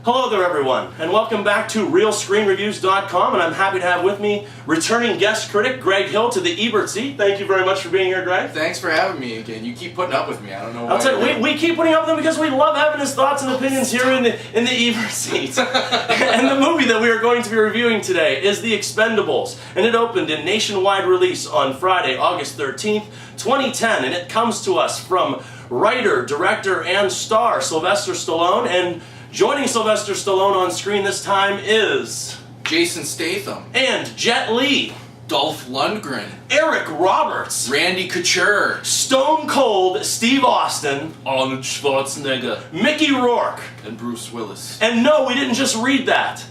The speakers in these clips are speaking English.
Hello there everyone, and welcome back to RealScreenReviews.com, and I'm happy to have with me returning guest critic Greg Hill to the Ebert seat. Thank you very much for being here, Greg. Thanks for having me again. You keep putting up with me. I don't know why. I'll tell you, we keep putting up with them because we love having his thoughts and opinions here in the Ebert seat. And the movie that we are going to be reviewing today is The Expendables, and it opened in nationwide release on Friday, August 13th, 2010, and it comes to us from writer, director, and star Sylvester Stallone, and joining Sylvester Stallone on screen this time is Jason Statham and Jet Li, Dolph Lundgren, Eric Roberts, Randy Couture, Stone Cold Steve Austin, Arnold Schwarzenegger, Mickey Rourke, and Bruce Willis. And no, we didn't just read that.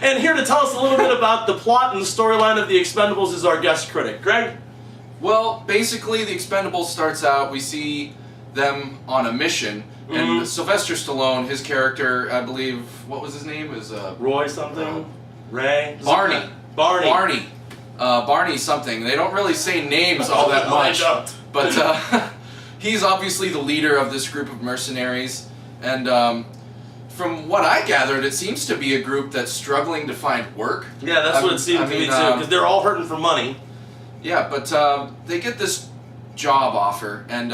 And here to tell us a little bit about the plot and the storyline of The Expendables is our guest critic, Greg. Well, basically, The Expendables starts out, we see them on a mission, and Sylvester Stallone, his character, I believe, what was his name? Is Roy something? Ray? Barney. Barney. Barney something. They don't really say names all that much. But he's obviously the leader of this group of mercenaries, and from what I gathered, it seems to be a group that's struggling to find work. Yeah, that's what it seems to be too, because they're all hurting for money. Yeah, but they get this job offer, and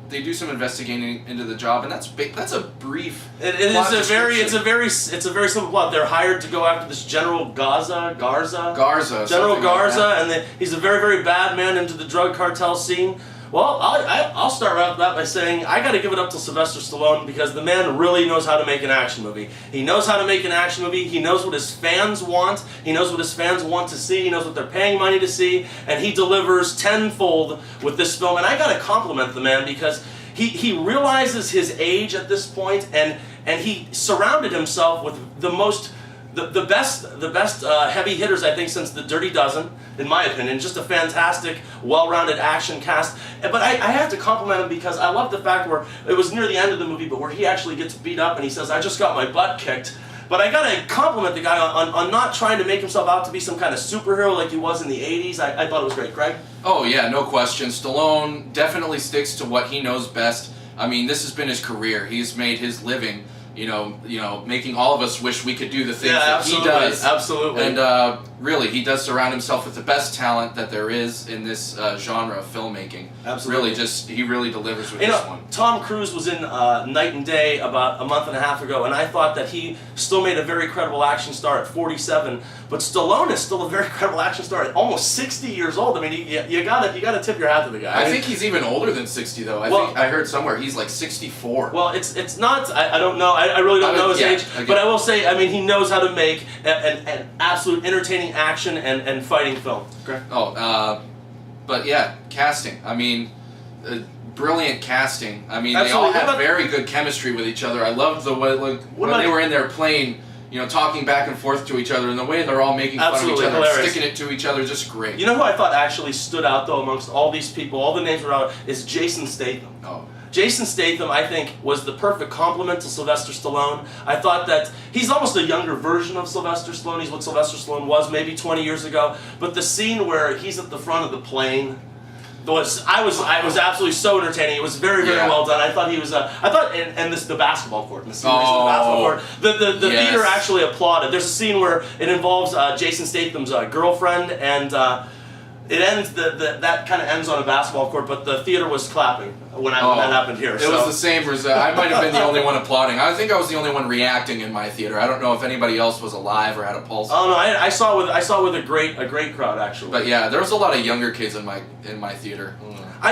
they do some investigating into the job, and that's a brief. It's a very simple plot. They're hired to go after this General Garza, General Garza, like and he's a very, very bad man into the drug cartel scene. Well, I'll start right off that by saying I got to give it up to Sylvester Stallone because the man really knows how to make an action movie. He knows how to make an action movie. He knows what his fans want. He knows what his fans want to see. He knows what they're paying money to see, and he delivers tenfold with this film. And I got to compliment the man because he realizes his age at this point, and he surrounded himself with the best heavy hitters, I think, since the Dirty Dozen, in my opinion. Just a fantastic, well-rounded action cast. But I have to compliment him because I love the fact where it was near the end of the movie, but where he actually gets beat up and he says, "I just got my butt kicked." But I gotta compliment the guy on not trying to make himself out to be some kind of superhero like he was in the 80s. I thought it was great. Greg? Oh yeah, no question. Stallone definitely sticks to what he knows best. I mean, this has been his career. He's made his living, you know, making all of us wish we could do the things that he does. Absolutely. And really, he does surround himself with the best talent that there is in this genre of filmmaking. Absolutely. He really delivers with this one. Tom Cruise was in Night and Day about a month and a half ago, and I thought that he still made a very credible action star at 47. But Stallone is still a very credible action star at almost 60 years old. I mean, you gotta tip your hat to the guy. I think he's even older than 60 though. I heard somewhere he's like 64. Well, it's not. I don't know. I really don't know his age. But I will say, I mean, he knows how to make an absolute entertaining action and fighting film. Okay. But yeah, casting. I mean, brilliant casting. I mean, Absolutely. They all have very good chemistry with each other. I loved the way when they were in their plane, talking back and forth to each other, and the way they're all making fun of each other, hilarious. sticking it to each other, just great. You know who I thought actually stood out though amongst all these people, all the names were out, is Jason Statham. Oh. Jason Statham, I think, was the perfect complement to Sylvester Stallone. I thought that he's almost a younger version of Sylvester Stallone. He's what Sylvester Stallone was maybe 20 years ago. But the scene where he's at the front of the plane was absolutely so entertaining. It was very, very well done. I thought he was and the basketball court in the scene where he's in the basketball court. The theater actually applauded. There's a scene where it involves Jason Statham's girlfriend, and it ends that kind of ends on a basketball court, but the theater was clapping when that happened here. It was the same as I might have been the only one applauding. I think I was the only one reacting in my theater. I don't know if anybody else was alive or had a pulse. Oh no, I saw with a great crowd actually. But yeah, there was a lot of younger kids in my theater.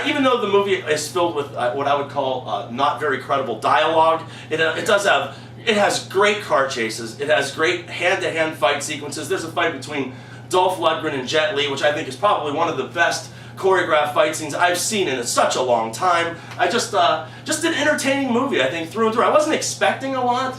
Even though the movie is filled with what I would call not very credible dialogue, it has great car chases. It has great hand-to-hand fight sequences. There's a fight between Dolph Lundgren and Jet Li, which I think is probably one of the best choreographed fight scenes I've seen in such a long time. Just an entertaining movie, I think, through and through. I wasn't expecting a lot.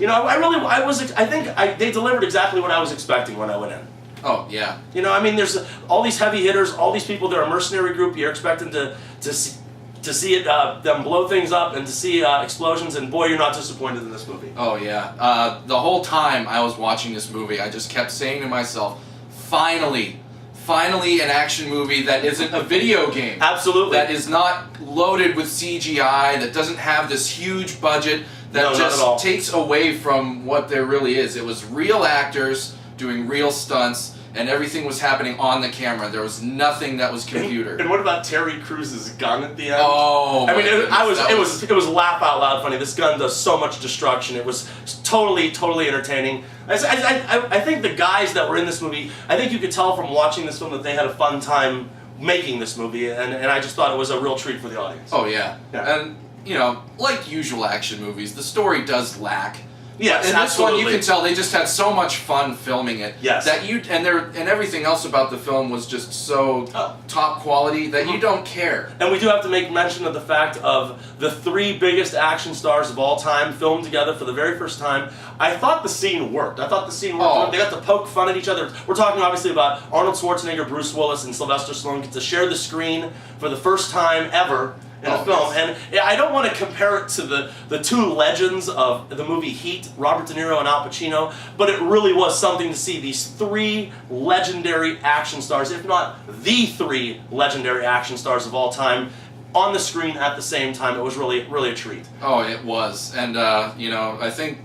I think they delivered exactly what I was expecting when I went in. Oh, yeah. I mean, there's all these heavy hitters, all these people, they're a mercenary group, you're expecting to see them blow things up and to see explosions, and boy, you're not disappointed in this movie. Oh, yeah. The whole time I was watching this movie, I just kept saying to myself, finally, finally an action movie that isn't a video game. Absolutely. That is not loaded with CGI, that doesn't have this huge budget, that No, not at all. just takes away from what there really is. It was real actors doing real stunts, and everything was happening on the camera. There was nothing that was computer. And what about Terry Cruz's gun at the end? Oh, I mean, goodness, it was laugh out loud funny. This gun does so much destruction. It was totally entertaining. I think the guys that were in this movie, I think you could tell from watching this film that they had a fun time making this movie, and I just thought it was a real treat for the audience. Oh yeah. Yeah. And you know, like usual action movies, the story does lack. Yes, in this one, absolutely. you can tell they just had so much fun filming it. Yes. And everything else about the film was just so top quality that you don't care. And we do have to make mention of the fact of the 3 biggest action stars of all time filmed together for the very first time. I thought the scene worked. Oh. They got to poke fun at each other. We're talking obviously about Arnold Schwarzenegger, Bruce Willis, and Sylvester Stallone get to share the screen for the first time ever in a film. Yes. And I don't want to compare it to the 2 legends of the movie Heat, Robert De Niro and Al Pacino, but it really was something to see these 3 legendary action stars, if not the 3 legendary action stars of all time, on the screen at the same time. It was really a treat. Oh, it was. And, you know, I think,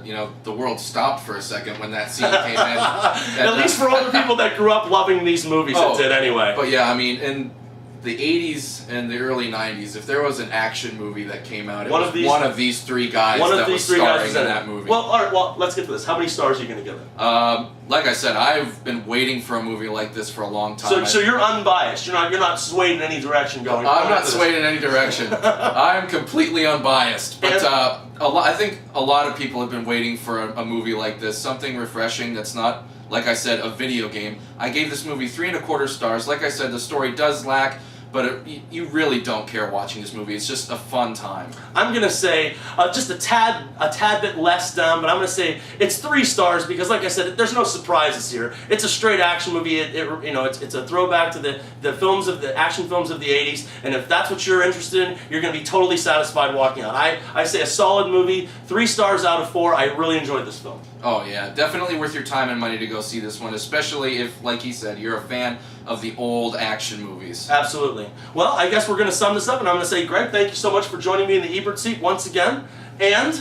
you know, the world stopped for a second when that scene came in. At least for all the people that grew up loving these movies, it did anyway. But yeah, I mean, in the 80s and the early 90s, if there was an action movie that came out, it was one of these 3 guys that was starring in that movie. Well, all right, well, let's get to this. How many stars are you going to give it? Like I said, I've been waiting for a movie like this for a long time. So you're unbiased. You're not swayed in any direction going. I'm not swayed in any direction. I'm completely unbiased. But I think a lot of people have been waiting for a movie like this, something refreshing that's not, like I said, a video game. I gave this movie 3.25 stars. Like I said, the story does lack, but you really don't care watching this movie. It's just a fun time. I'm gonna say just a tad bit less down, but I'm gonna say it's 3 stars because, like I said, there's no surprises here. It's a straight action movie. It's a throwback to the action films of the '80s, and if that's what you're interested in, you're gonna be totally satisfied walking out. I say a solid movie, 3 stars out of 4. I really enjoyed this film. Oh yeah, definitely worth your time and money to go see this one, especially if, like he said, you're a fan of the old action movies. Absolutely. Well, I guess we're going to sum this up, and I'm going to say, Greg, thank you so much for joining me in the Ebert seat once again, and...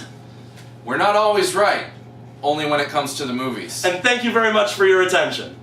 We're not always right, only when it comes to the movies. And thank you very much for your attention.